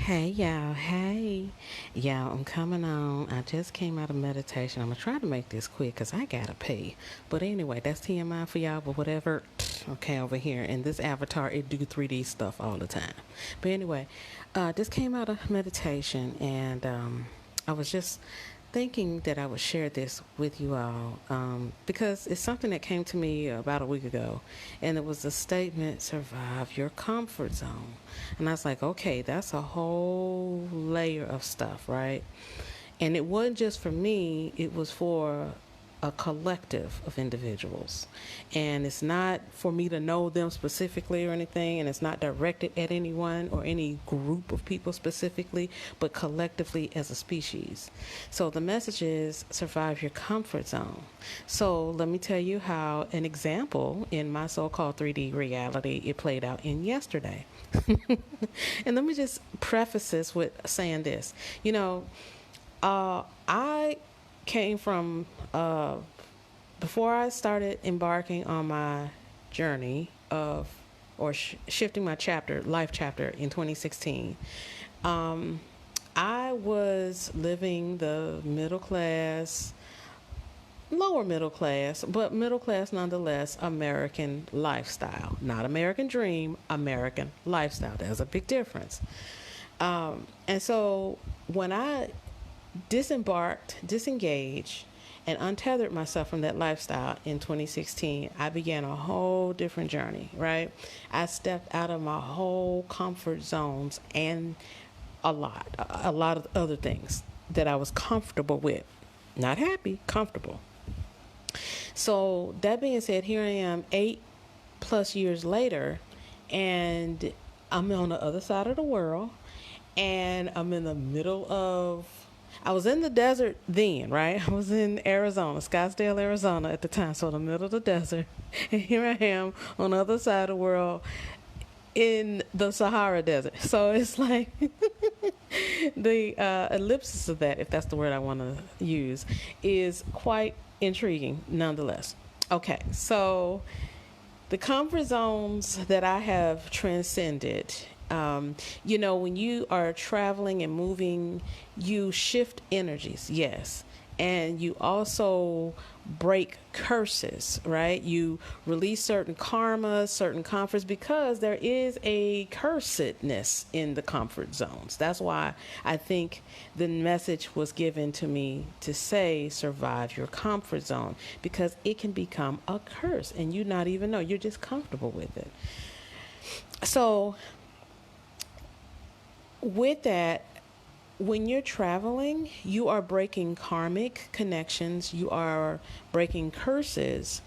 Hey y'all, hey. Y'all, I'm coming on. I just came out of meditation. I'm gonna try to make this quick because I gotta pee. But anyway, that's TMI for y'all, but whatever. Okay, over here. And this avatar, it do 3D stuff all the time. But anyway, just came out of meditation and I was just thinking that I would share this with you all because it's something that came to me about a week ago, and it was a statement: "Survive your comfort zone." And I was like, okay, that's a whole layer of stuff, right? And it wasn't just for me; it was for a collective of individuals. And it's not for me to know them specifically or anything, and it's not directed at anyone or any group of people specifically, but collectively as a species. So the message is survive your comfort zone. So let me tell you how an example in my so called 3D reality it played out in yesterday. And let me just preface this with saying this. I came from before I started embarking on my journey of or shifting my life chapter in 2016. Um, I was living the middle class, lower middle class, but middle class nonetheless, American lifestyle. Not American dream, American lifestyle. There's a big difference. And so when I disengaged, and untethered myself from that lifestyle in 2016, I began a whole different journey, right? I stepped out of my whole comfort zones and a lot of other things that I was comfortable with. Not happy, comfortable. So, that being said, here I am 8+ years later, and I'm on the other side of the world, and I'm in the middle of I was in the desert then, right? I was in Arizona, Scottsdale, Arizona at the time, so in the middle of the desert. And here I am on the other side of the world in the Sahara Desert. So it's like the ellipsis of that, if that's the word I want to use, is quite intriguing nonetheless. Okay, so the comfort zones that I have transcended. When you are traveling and moving, you shift energies, yes. And you also break curses, right? You release certain karma, certain comforts, because there is a cursedness in the comfort zones. That's why I think the message was given to me to say, survive your comfort zone, because it can become a curse and you not even know. You're just comfortable with it. So, with that, when you're traveling, you are breaking karmic connections, you are breaking curses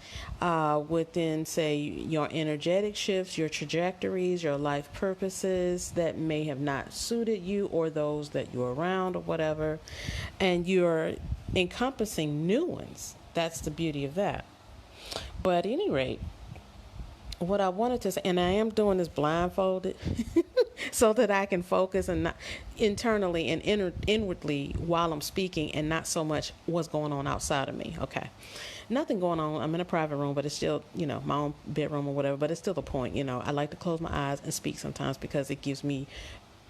within, say, your energetic shifts, your trajectories, your life purposes that may have not suited you or those that you're around or whatever. And you're encompassing new ones. That's the beauty of that. But at any rate, what I wanted to say, and I am doing this blindfolded so that I can focus and not internally and inwardly while I'm speaking, and not so much what's going on outside of me. Okay. Nothing going on. I'm in a private room, but it's still, my own bedroom or whatever, but it's still the point. I like to close my eyes and speak sometimes because it gives me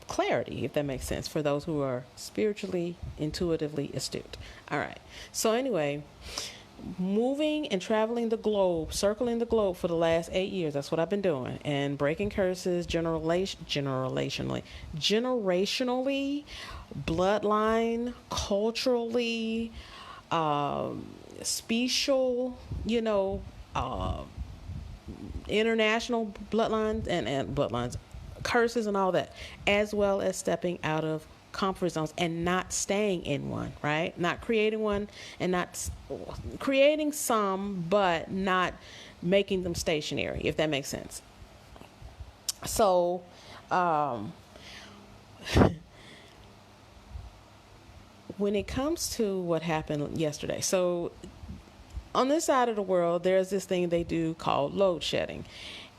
clarity, if that makes sense, for those who are spiritually, intuitively astute. All right. So, anyway, moving and traveling the globe, circling the globe for the last 8 years. That's what I've been doing, and breaking curses generationally, bloodline, culturally, special, uh, international bloodlines and bloodlines, curses and all that, as well as stepping out of comfort zones and not staying in one, right? Not creating one, and not creating some, but not making them stationary, if that makes sense. So, when it comes to what happened yesterday, so on this side of the world, there's this thing they do called load shedding,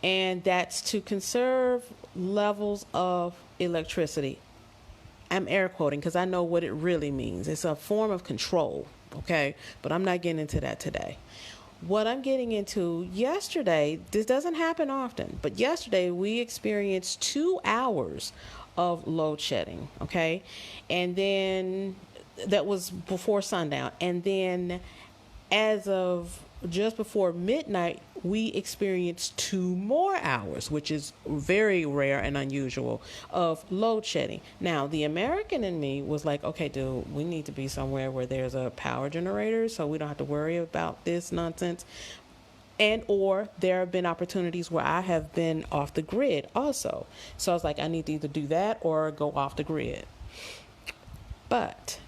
and that's to conserve levels of electricity. I'm air quoting because I know what it really means. It's a form of control, okay? But I'm not getting into that today. what I'm getting into yesterday, this doesn't happen often, but yesterday we experienced 2 hours of load shedding, okay? And then that was before sundown. And then as of just before midnight, we experienced 2 more hours, which is very rare and unusual, of load shedding. Now, the American in me was like, okay, dude, we need to be somewhere where there's a power generator so we don't have to worry about this nonsense. And or there have been opportunities where I have been off the grid also. So I was like, I need to either do that or go off the grid. But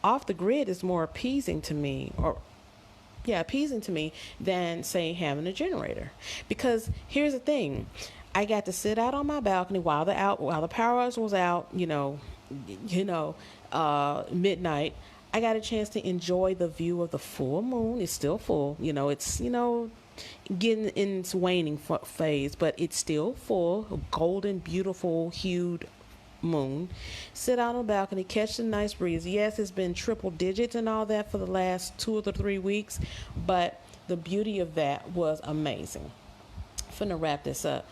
off the grid is more appeasing to me, or yeah, appeasing to me than say having a generator. Because here's the thing, I got to sit out on my balcony while the power was out, you know, midnight. I got a chance to enjoy the view of the full moon. It's still full, it's getting in its waning phase, but it's still full, golden, beautiful, hued moon. Sit out on the balcony, catch the nice breeze. Yes, it's been triple digits and all that for the last 2 or 3 weeks, but the beauty of that was amazing. Finna wrap this up.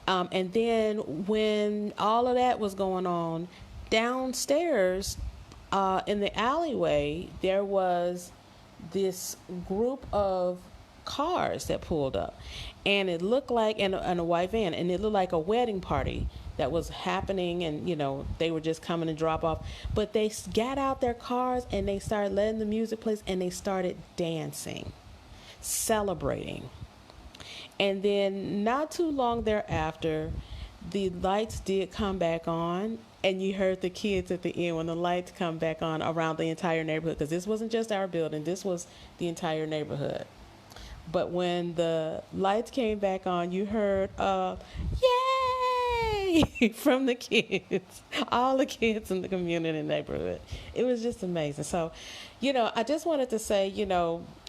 And then when all of that was going on, downstairs in the alleyway, there was this group of cars that pulled up, and it looked like, and a white van, and it looked like a wedding party that was happening, and they were just coming to drop off, but they got out their cars and they started letting the music play, and they started dancing, celebrating. And then not too long thereafter, the lights did come back on, and you heard the kids at the end when the lights come back on around the entire neighborhood, because this wasn't just our building, this was the entire neighborhood. But when the lights came back on, you heard yay from the kids, all the kids in the community and neighborhood. It was just amazing. So, I just wanted to say,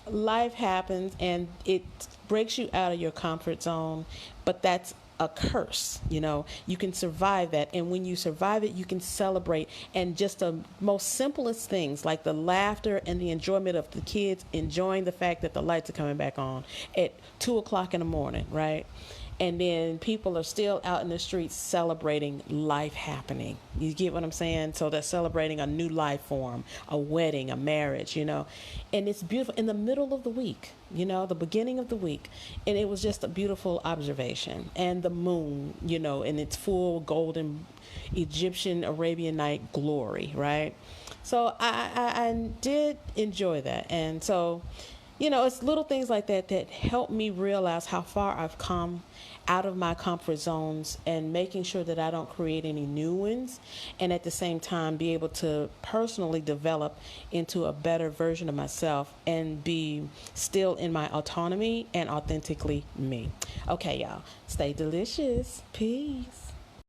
life happens and it breaks you out of your comfort zone, but that's a curse. You can survive that, and when you survive it, you can celebrate. And just the most simplest things, like the laughter and the enjoyment of the kids enjoying the fact that the lights are coming back on at 2 o'clock in the morning, right? And then people are still out in the streets celebrating life happening. You get what I'm saying? So they're celebrating a new life form, a wedding, a marriage, and it's beautiful in the middle of the week, the beginning of the week. And it was just a beautiful observation. And the moon, in its full golden Egyptian Arabian night glory, right? So I did enjoy that. And so, it's little things like that that help me realize how far I've come out of my comfort zones, and making sure that I don't create any new ones, and at the same time be able to personally develop into a better version of myself and be still in my autonomy and authentically me. Okay, y'all, stay delicious. Peace.